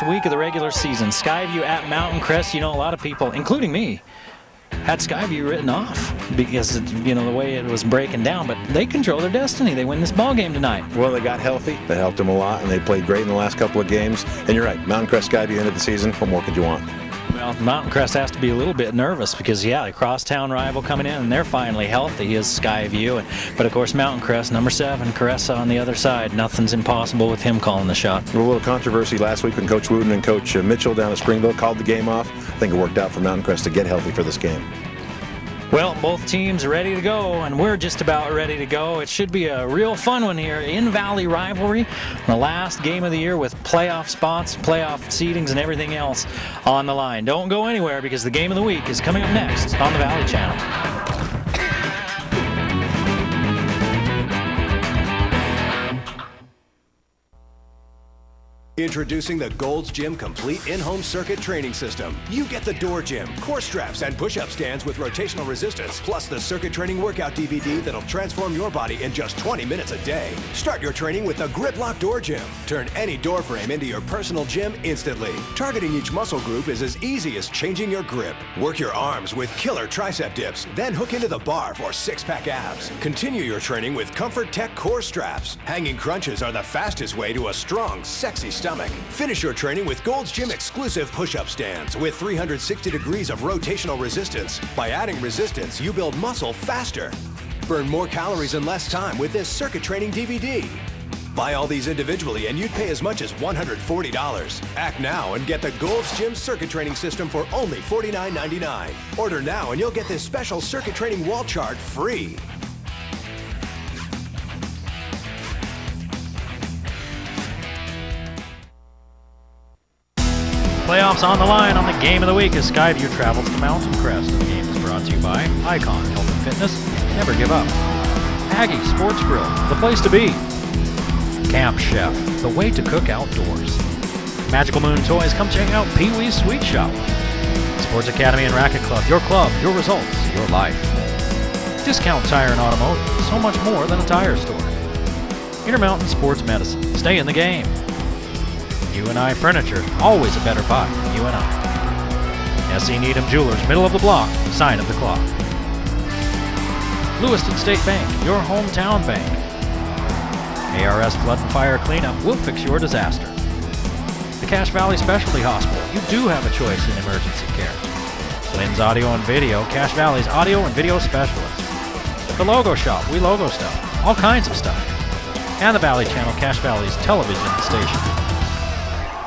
last week of the regular season. Skyview at Mountain Crest. You know, a lot of people, including me, had Skyview written off because, you know, the way it was breaking down. But they control their destiny. They win this ball game tonight. Well, they got healthy. That helped them a lot, and they played great in the last couple of games. And you're right, Mountain Crest Skyview ended the season. What more could you want? Well, Mountain Crest has to be a little bit nervous because, yeah, the crosstown rival coming in, and they're finally healthy is Skyview. But, of course, Mountain Crest, number 7, Caressa on the other side. Nothing's impossible with him calling the shot. A little controversy last week when Coach Wooten and Coach Mitchell down at Springville called the game off. I think it worked out for Mountain Crest to get healthy for this game. Well, both teams are ready to go, and we're just about ready to go. It should be a real fun one here. In-Valley rivalry, the last game of the year with playoff spots, playoff seedings, and everything else on the line. Don't go anywhere because the game of the week is coming up next on the Valley Channel. Introducing the Gold's Gym Complete In-Home Circuit Training System. You get the door gym, core straps, and push-up stands with rotational resistance, plus the circuit training workout DVD that'll transform your body in just 20 minutes a day. Start your training with the Grip Lock Door Gym. Turn any door frame into your personal gym instantly. Targeting each muscle group is as easy as changing your grip. Work your arms with killer tricep dips, then hook into the bar for six-pack abs. Continue your training with Comfort Tech core straps. Hanging crunches are the fastest way to a strong, sexy stomach. Finish your training with Gold's Gym exclusive push-up stands with 360 degrees of rotational resistance. By adding resistance, you build muscle faster. Burn more calories in less time with this circuit training DVD. Buy all these individually and you'd pay as much as $140. Act now and get the Gold's Gym circuit training system for only $49.99. Order now and you'll get this special circuit training wall chart free. Playoffs on the line on the game of the week as Skyview travels to Mountain Crest. The game is brought to you by Icon Health and Fitness. Never give up. Aggie Sports Grill, the place to be. Camp Chef, the way to cook outdoors. Magical Moon Toys, come check out Pee Wee's Sweet Shop. Sports Academy and Racket Club, your results, your life. Discount Tire and Automotive, so much more than a tire store. Intermountain Sports Medicine, stay in the game. U&I Furniture, always a better buy than U&I. S.E. Needham Jewelers, middle of the block, sign of the clock. Lewiston State Bank, your hometown bank. ARS Flood and Fire Cleanup will fix your disaster. The Cache Valley Specialty Hospital, you do have a choice in emergency care. Lynn's Audio and Video, Cache Valley's audio and video specialist. The Logo Shop, we logo stuff, all kinds of stuff. And the Valley Channel, Cache Valley's television station.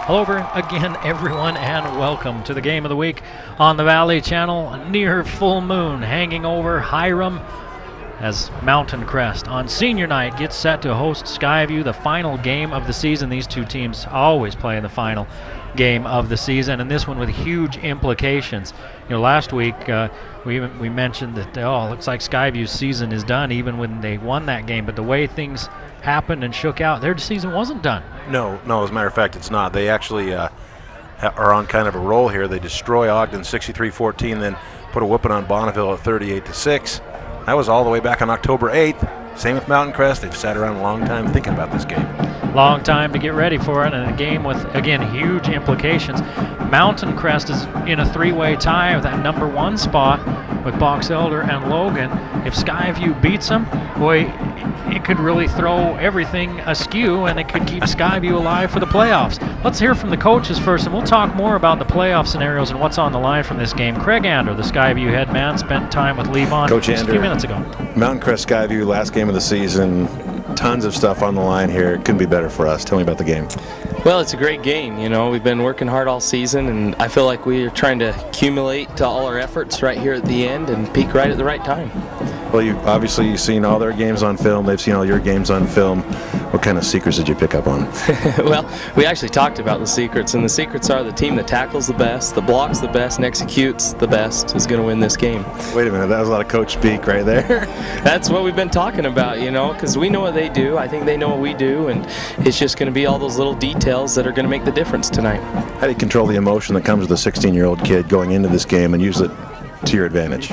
Hello again, everyone, and welcome to the game of the week on the Valley Channel. Near full moon hanging over Hiram as Mountain Crest on senior night gets set to host Skyview, the final game of the season. These two teams always play in the final game of the season, and this one with huge implications. You know, last week we mentioned that, it looks like Skyview's season is done even when they won that game, but the way things happened and shook out, their season wasn't done. No, as a matter of fact, it's not. They actually are on kind of a roll here. They destroy Ogden 63-14, then put a whooping on Bonneville at 38-6. That was all the way back on October 8th. Same with Mountain Crest. They've sat around a long time thinking about this game. Long time to get ready for it, and a game with, again, huge implications. Mountain Crest is in a three-way tie with that number 1 spot with Box Elder and Logan. If Skyview beats them, boy, it could really throw everything askew, and it could keep Skyview alive for the playoffs. Let's hear from the coaches first, and we'll talk more about the playoff scenarios and what's on the line from this game. Craig Ander, the Skyview head man, spent time with Levon Coach just Ander, a few minutes ago. Mountain Crest Skyview, last game of the season. Tons of stuff on the line here. It couldn't be better for us. Tell me about the game. Well, it's a great game. You know, we've been working hard all season, and I feel like we are trying to accumulate all our efforts right here at the end and peak right at the right time. Well, you've obviously seen all their games on film. They've seen all your games on film. What kind of secrets did you pick up on? Well, we actually talked about the secrets, and the secrets are the team that tackles the best, that blocks the best, and executes the best is going to win this game. Wait a minute, that was a lot of coach speak right there. That's what we've been talking about, you know, because we know what they do. I think they know what we do, and it's just going to be all those little details that are going to make the difference tonight. How do you control the emotion that comes with a 16-year-old kid going into this game and use it to your advantage?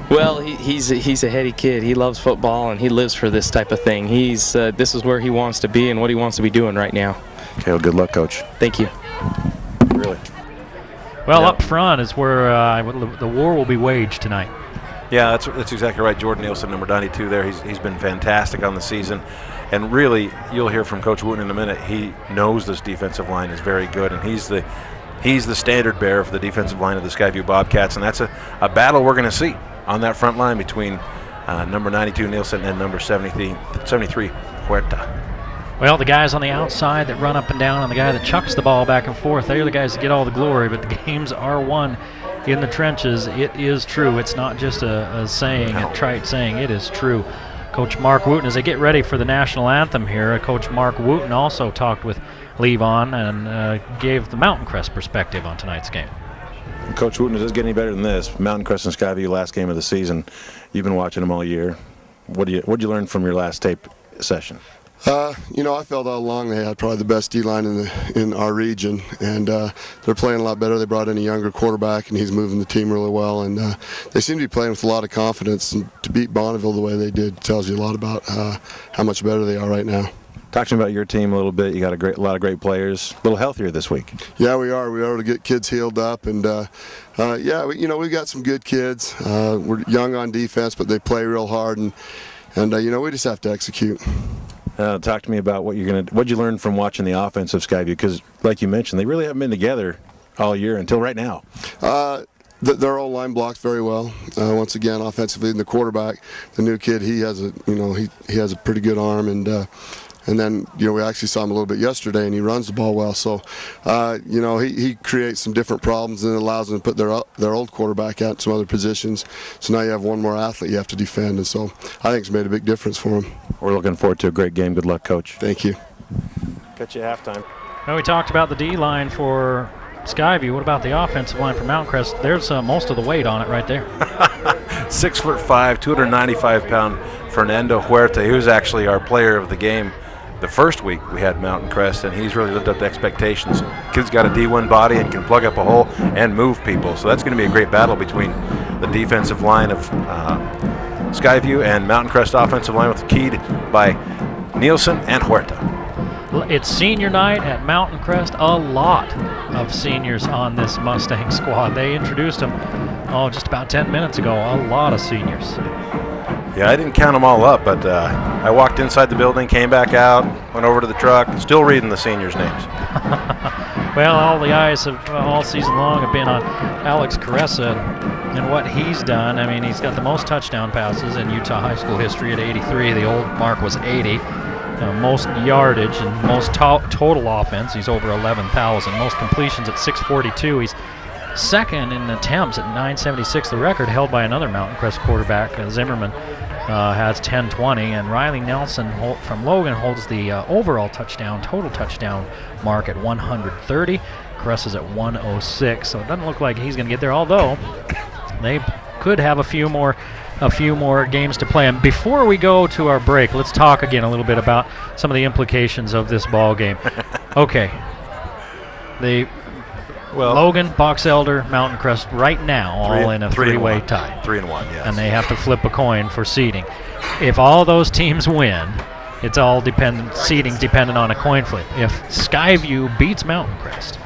Well, he's a heady kid. He loves football and he lives for this type of thing. This is where he wants to be and what he wants to be doing right now. Okay, well, good luck, Coach. Thank you. Really. Well, Yeah. up front is where the war will be waged tonight. Yeah, that's exactly right. Jordan Nielsen, number 92 there, he's been fantastic on the season. And really, you'll hear from Coach Wooten in a minute, he knows this defensive line is very good, and he's the standard bearer for the defensive line of the Skyview Bobcats, and that's a battle we're going to see on that front line between number 92 Nielsen and number 73 Huerta. Well, the guys on the outside that run up and down and the guy that chucks the ball back and forth, they're the guys that get all the glory, but the games are won in the trenches. It is true. It's not just a saying, a trite saying. It is true. Coach Mark Wooten, as they get ready for the national anthem here, Coach Mark Wooten also talked with Levon and gave the Mountain Crest perspective on tonight's game. Coach Wooten, does it get any better than this? Mountain Crest and Skyview, last game of the season. You've been watching them all year. What'd you learn from your last tape session? I felt all along they had probably the best D-line in our region, and they're playing a lot better. They brought in a younger quarterback, and he's moving the team really well, and they seem to be playing with a lot of confidence. And to beat Bonneville the way they did tells you a lot about how much better they are right now. Talk to me about your team a little bit. You got a lot of great players. A little healthier this week. Yeah, we are. We are able to get kids healed up, and we've got some good kids. We're young on defense, but they play real hard, and we just have to execute. Talk to me about what'd you learn from watching the offense of Skyview? Because, like you mentioned, they really haven't been together all year until right now. Their old line blocks very well. Once again, offensively, and the quarterback, the new kid, he has a pretty good arm, and then we actually saw him a little bit yesterday, and he runs the ball well. So he creates some different problems, and it allows them to put their old quarterback out in some other positions. So now you have one more athlete you have to defend, and so I think it's made a big difference for them. We're looking forward to a great game. Good luck, Coach. Thank you. Catch you at halftime. Well, we talked about the D-line for Skyview. What about the offensive line for Mountain Crest? There's most of the weight on it right there. 6'5", 295-pound Fernando Huerta. He was actually our player of the game the first week we had Mountain Crest, and he's really lived up to expectations. Kid's got a D1 body and can plug up a hole and move people. So that's going to be a great battle between the defensive line of Skyview and Mountain Crest offensive line, with the keyed by Nielsen and Huerta. It's senior night at Mountain Crest. A lot of seniors on this Mustang squad. They introduced them, just about 10 minutes ago. A lot of seniors. Yeah, I didn't count them all up, but I walked inside the building, came back out, went over to the truck, still reading the seniors' names. Well, all the eyes have all season long have been on Alex Caressa and what he's done. I mean, he's got the most touchdown passes in Utah high school history at 83. The old mark was 80. Most yardage and most total offense. He's over 11,000. Most completions at 642. He's second in attempts at 976. The record held by another Mountain Crest quarterback, Zimmerman, has 1020, and Riley Nelson from Logan holds the overall total touchdown mark at 130. Crest is at 106, so it doesn't look like he's going to get there, although they could have a few more games to play. And before we go to our break, let's talk again a little bit about some of the implications of this ball game. Okay. Logan, Box Elder, Mountain Crest right now all in a three-way tie. 3-1, yes. And they have to flip a coin for seeding. If all those teams win, it's all seeding's dependent on a coin flip. If Skyview beats Mountain Crest,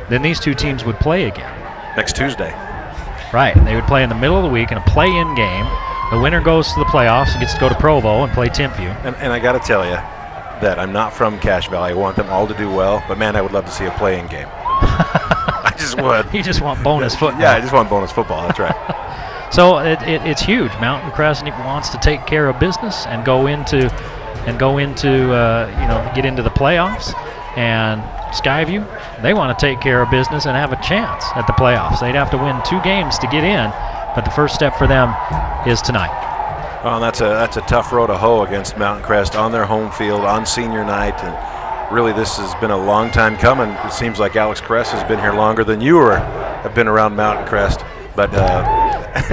then these two teams would play again. Next Tuesday. Right. They would play in the middle of the week in a play-in game. The winner goes to the playoffs and gets to go to Provo and play Timpview. And I got to tell you that I'm not from Cache Valley. I want them all to do well, but man, I would love to see a play-in game. I just would. You just want bonus football. Yeah, I just want bonus football. That's right. So it's huge. Mountain Crest wants to take care of business and get into the playoffs. And Skyview, they want to take care of business and have a chance at the playoffs. They'd have to win 2 games to get in, but the first step for them is tonight. Oh, and that's a tough row to hoe against Mountain Crest on their home field on senior night. And really, this has been a long time coming. It seems like Alex Crest has been here longer than you have been around Mountain Crest. But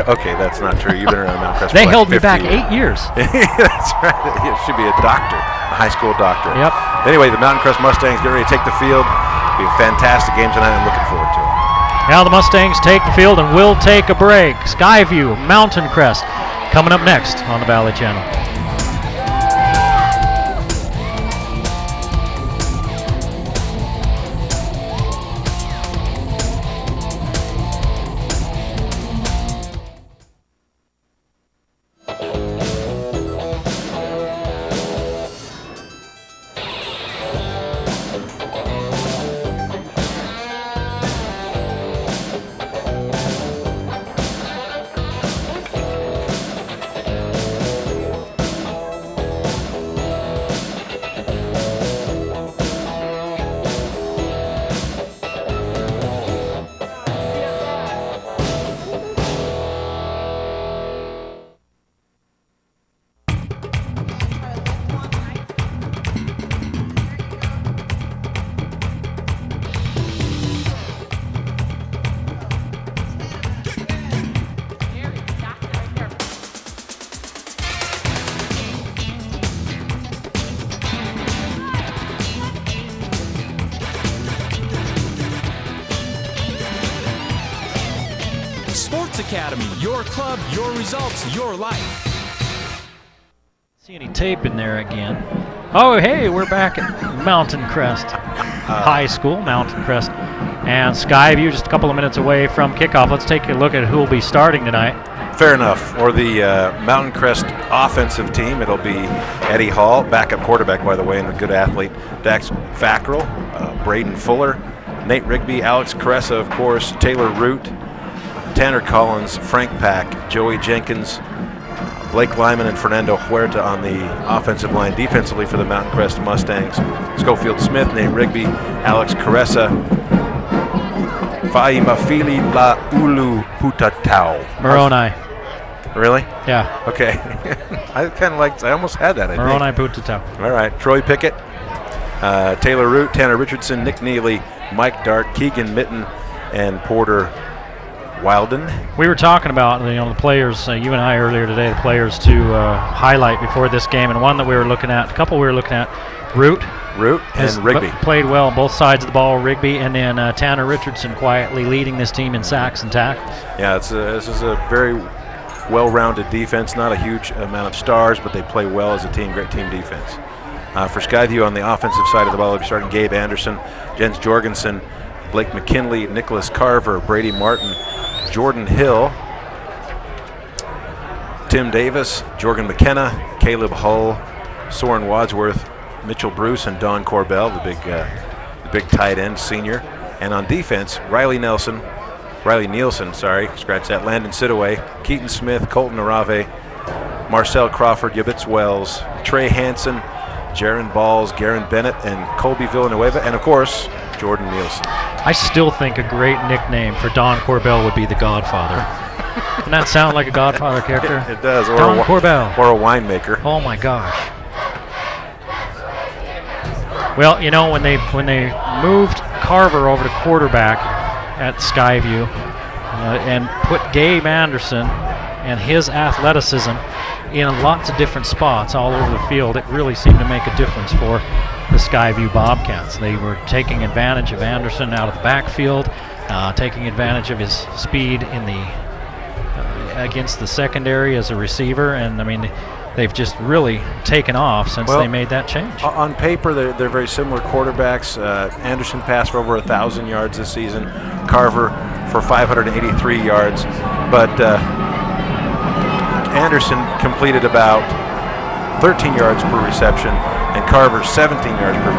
okay, that's not true. You've been around Mountain Crest. They held me back 8 years. That's right. It should be a doctor, a high school doctor. Yep. Anyway, the Mountain Crest Mustangs get ready to take the field. It'll be a fantastic game tonight. I'm looking forward to it. Now the Mustangs take the field and will take a break. Skyview, Mountain Crest, coming up next on the Valley Channel. Sports Academy. Your club, your results, your life. See any tape in there again? Oh, hey, we're back at Mtn Crest High School, Mtn Crest, and Skyview just a couple of minutes away from kickoff. Let's take a look at who will be starting tonight. Fair enough. For the Mtn Crest offensive team, it'll be Eddie Hall, backup quarterback, by the way, and a good athlete. Dax Fackrell, Braden Fuller, Nate Rigby, Alex Caressa, of course, Taylor Root, Tanner Collins, Frank Pack, Joey Jenkins, Blake Lyman, and Fernando Huerta on the offensive line. Defensively for the Mtn Crest Mustangs, Schofield Smith, Nate Rigby, Alex Caressa, Faimafili Laulu Putatau. Moroni. Really? Yeah. Okay. I almost had that, I think. Moroni Putatau. All right. Troy Pickett, Taylor Root, Tanner Richardson, Nick Neely, Mike Dart, Keegan Mitten, and Porter Wilden. We were talking about the players, you and I earlier today, the players to highlight before this game, and one that we were looking at, a couple we were looking at, Root and Rigby. Played well on both sides of the ball, Rigby, and then Tanner Richardson quietly leading this team in sacks and tackles. Yeah, this is a very well-rounded defense, not a huge amount of stars, but they play well as a team, great team defense. For Skyview on the offensive side of the ball, they'll be starting Gabe Anderson, Jens Jorgensen, Blake McKinley, Nicholas Carver, Brady Martin, Jordan Hill, Tim Davis, Jorgen McKenna, Caleb Hull, Soren Wadsworth, Mitchell Bruce, and Don Corbell, the big tight end senior. And on defense, Riley Nielsen, scratch that, Landon Sidaway, Keaton Smith, Colton Arave, Marcel Crawford, Yabitz Wells, Trey Hansen, Jaron Balls, Garen Bennett, and Colby Villanueva, and of course, Jordan Nielsen. I still think a great nickname for Don Corbell would be the Godfather. Doesn't that sound like a Godfather character? It does. Don Corbell. Or a winemaker. Oh my gosh. Well, when they moved Carver over to quarterback at Skyview and put Gabe Anderson and his athleticism in lots of different spots all over the field, it really seemed to make a difference for the Skyview Bobcats. They were taking advantage of Anderson out of the backfield, taking advantage of his speed in the against the secondary as a receiver, and I mean, they've just really taken off since they made that change. On paper, they're very similar quarterbacks. Anderson passed for over 1,000 yards this season, Carver for 583 yards, but Anderson completed about 13 yards per reception, and Carver 17 yards per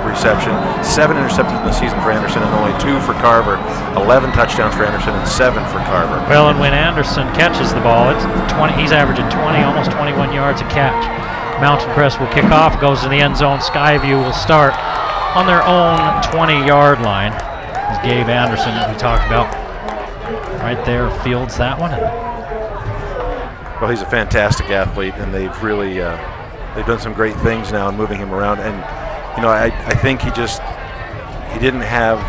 reception. 7 interceptions in the season for Anderson, and only 2 for Carver. 11 touchdowns for Anderson and 7 for Carver. Well, and when Anderson catches the ball, it's 20. He's averaging 20, almost 21 yards a catch. Mtn Crest will kick off, goes to the end zone. Skyview will start on their own 20-yard line. As Gabe Anderson, that we talked about, right there, fields that one. Well, he's a fantastic athlete, and they've really they've done some great things now in moving him around. And I think he didn't have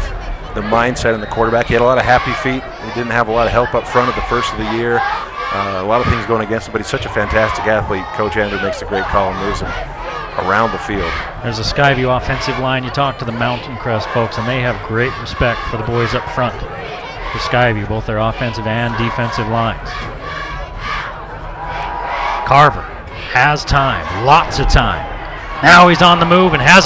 the mindset in the quarterback. He had a lot of happy feet. He didn't have a lot of help up front at the first of the year. A lot of things going against him, but he's such a fantastic athlete. Coach Andrew makes a great call and moves him around the field. There's a Skyview offensive line. You talk to the Mtn Crest folks, and they have great respect for the boys up front for Skyview, both their offensive and defensive lines. Carver has time, lots of time. Now he's on the move and has